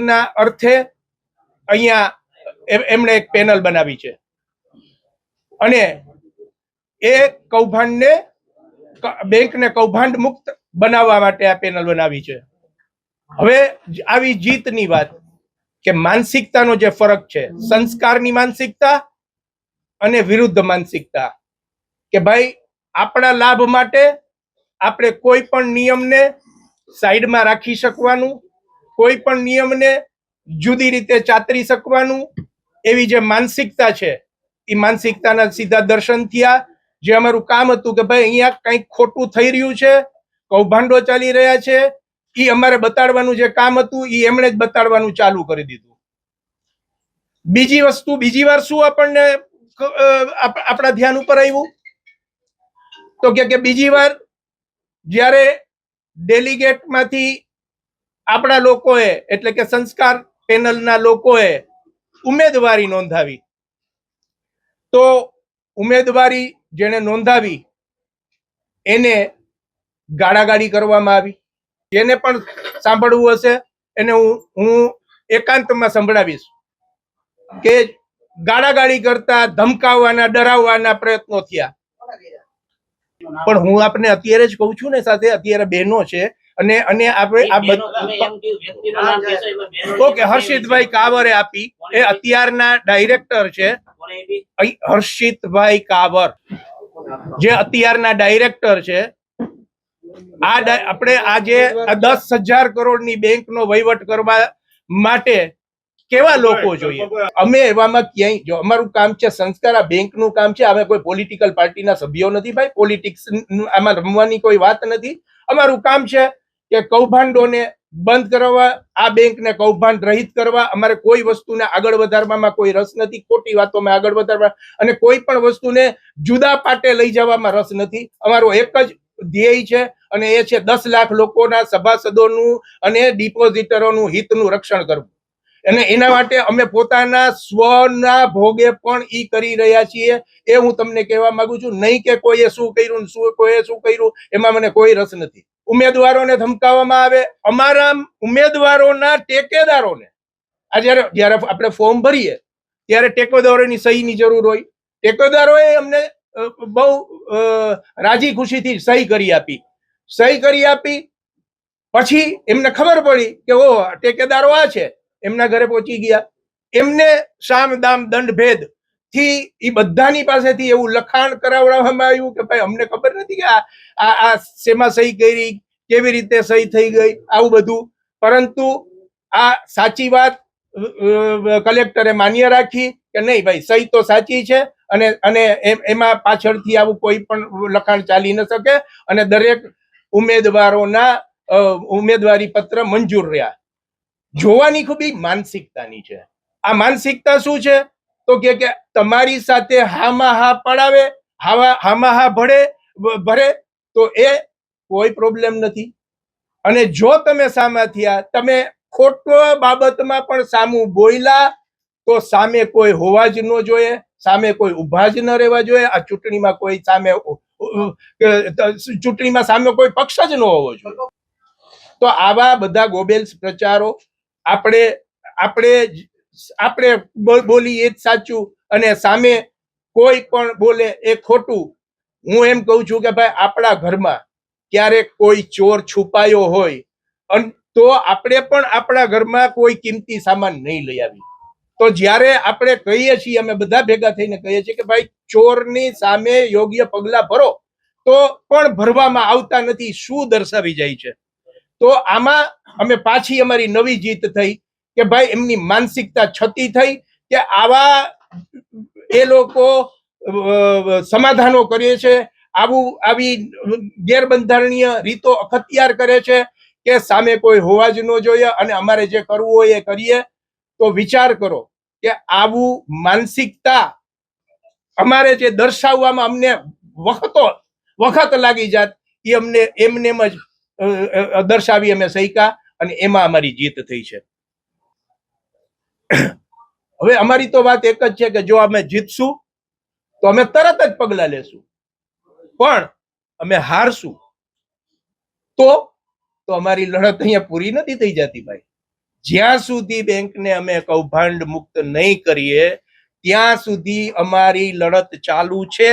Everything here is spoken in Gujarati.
ના અર્થે અહીંયા એમણે એક પેનલ બનાવી છે અને એ કૌભાંડને બેંકને કૌભાંડ મુક્ત બનાવવા માટે આ પેનલ બનાવી છે. હવે આવી જીતની વાત કે માનસિકતાનો જે ફરક છે, સંસ્કારની માનસિકતા અને વિરુદ્ધ માનસિકતા, કે ભાઈ આપણા લાભ માટે આપણે કોઈ પણ નિયમને સાઈડમાં રાખી શકવાનું, કોઈ પણ નિયમને જુદી રીતે ચાતરી શકવાનું, એવી જે માનસિકતા છે એ માનસિકતાના સીધા દર્શન થયા. જે અમારું કામ હતું કે ભાઈ અહીંયા કંઈક ખોટું થઈ રહ્યું છે, કૌભાંડો ચાલી રહ્યા છે, એ અમારે બતાડવાનું જે કામ હતું એ એમણે જ બતાડવાનું ચાલુ કરી દીધું. બીજી વસ્તુ, બીજી વાર શું આપણને આપણા ધ્યાન ઉપર આવ્યું તો કે બીજી વાર જ્યારે ડેલિગેટમાંથી આપણા લોકોએ એટલે કે સંસ્કાર પેનલના લોકોએ ઉમેદવારી નોંધાવી, તો ઉમેદવારી જેને નોંધાવી એને ગાળાગાળી કરવામાં આવી. જેને પણ સાંભળવું હશે એને હું એકાંતમાં સંભળાવીશ કે ગાળાગાળી કરતા, ધમકાવવાના, ડરાવવાના પ્રયત્નો થયા. પણ હું આપને અત્યારે જ કહું છું ને, સાથે અત્યારે બહેનો છે અને આપણે ઓકે, હર્ષિતભાઈ કાવરે આપી, એ અત્યારના ડાયરેક્ટર છે. હર્ષિતભાઈ કાવર જે અત્યારના ડાયરેક્ટર છે. આપણે આજે 10,000 કરોડની બેંકનો વહીવટ કરવા માટે કેવા લોકો જોઈએ? અમે એવામાં ક્યાંય, જો અમારું કામ છે સંસ્કાર, આ બેંકનું કામ છે. અમે કોઈ પોલિટિકલ પાર્ટીના સભ્યો નથી ભાઈ, પોલિટિક્સ આમાં રમવાની કોઈ વાત નથી. અમારું કામ છે કે કૌભાંડોને બંધ કરવા, આ બેંકને કૌભાંડ રહિત કરવા. અમારે કોઈ વસ્તુને આગળ વધારવામાં કોઈ રસ નથી, ખોટી વાતોમાં આગળ વધારવા અને કોઈ પણ વસ્તુને જુદા પાટે લઈ જવામાં રસ નથી. અમારો એક જ ધ્યેય છે અને એ છે 10 લાખ લોકોના સભાસદોનું અને ડિપોઝિટરોનું હિતનું રક્ષણ કરવું. અને એના માટે અમે પોતાના સ્વના ભોગે પણ ઈ કરી રહ્યા છીએ. એ હું તમને કહેવા માંગુ છું. નહીં કે કોઈએ શું કર્યું, કોઈએ શું કર્યું, એમાં મને કોઈ રસ નથી. ઉમેદવારોને ધમકાવવામાં આવે, અમારા ઉમેદવારોના ટેકેદારોને, આ જ્યારે આપણે ફોર્મ ભરીએ ત્યારે ટેકેદારોની સહીની જરૂર હોય. ટેકેદારોએ અમને બહુ રાજી ખુશીથી સહી કરી આપી. પછી એમને ખબર પડી કે ઓ ટેકેદારો આ છે, એમના ઘરે પહોંચી ગયા. એમને સામ દામ દંડ ભેદ થી એ બધાની પાસેથી એવું લખાણ કરાવવામાં આવ્યું કે ભાઈ અમને ખબર નથી કે આ શેમાં સહી કરી, કેવી રીતે સહી થઈ ગઈ, આવું બધું. પરંતુ આ સાચી વાત કલેક્ટરે માન્ય રાખી કે નહીં ભાઈ, સહી તો સાચી છે અને એમાં પાછળથી આવું કોઈ પણ લખાણ ચાલી ન શકે અને દરેક ઉમેદવારોના ઉમેદવારી પત્ર મંજૂર રહ્યા. જોવાની ખૂબી માનસિકતાની છે. આ માનસિકતા શું છે તો કે તમારી સાથે હામાં હા પડાવે, હામાં હા ભરે તો એ કોઈ પ્રોબ્લેમ નથી. અને જો તમે સામા થયા, તમે ખોટો બાબતમાં પણ સામું બોલ્યા, તો સામે કોઈ હોવા જ ન જોઈએ, સામે કોઈ ઉભા જ ન રહેવા જોઈએ. આ ચૂંટણીમાં કોઈ સામે કોઈ પક્ષ જ ન હોવો જોઈએ. તો આવા બધા ગોબેલ્સ પ્રચારો આપણે બોલી એ જ સાચું અને સામે કોઈ પણ બોલે એ ખોટું. હું એમ કહું છું કે ભાઈ આપણા ઘરમાં ક્યારેક કોઈ ચોર છુપાયો હોય તો આપણે પણ આપણા ઘરમાં કોઈ કિંમતી સામાન નહીં લઈ આવી. તો જ્યારે આપણે કહીએ છીએ, અમે બધા ભેગા થઈને કહીએ છીએ કે ભાઈ ચોરની સામે યોગ્ય પગલા ભરો, તો પણ ભરવામાં આવતા નથી. શું દર્શાવી જાય છે? તો આમાં અમે પાછી અમારી નવી જીત થઈ કે ભાઈ એમની માનસિકતા છતી થઈ કે આવા એ લોકો સમાધાનો કરે છે, આવી ગેરબંધારણીય રીતો અખત્યાર કરે છે કે સામે કોઈ હોવા જ ન જોઈએ અને અમારે જે કરવું હોય એ કરીએ. તો વિચાર કરો કે આવું માનસિકતા અમારે જે દર્શાવવામાં અમને વખત લાગી જાત, એ અમને એમનેમ જ દર્શાવી અમે સૈકા અને એમાં અમારી જીત થઈ છે. હવે અમારી તો વાત એક જ છે કે જો અમે જીતશું તો અમે તરત જ પગલા લેશું, પણ અમે હારશું તો અમારી લડત અહીંયા પૂરી નથી થઈ જતી ભાઈ. જ્યાં સુધી બેંકને અમે કૌભાંડ મુક્ત નહીં કરીએ ત્યાં સુધી અમારી લડત ચાલુ છે.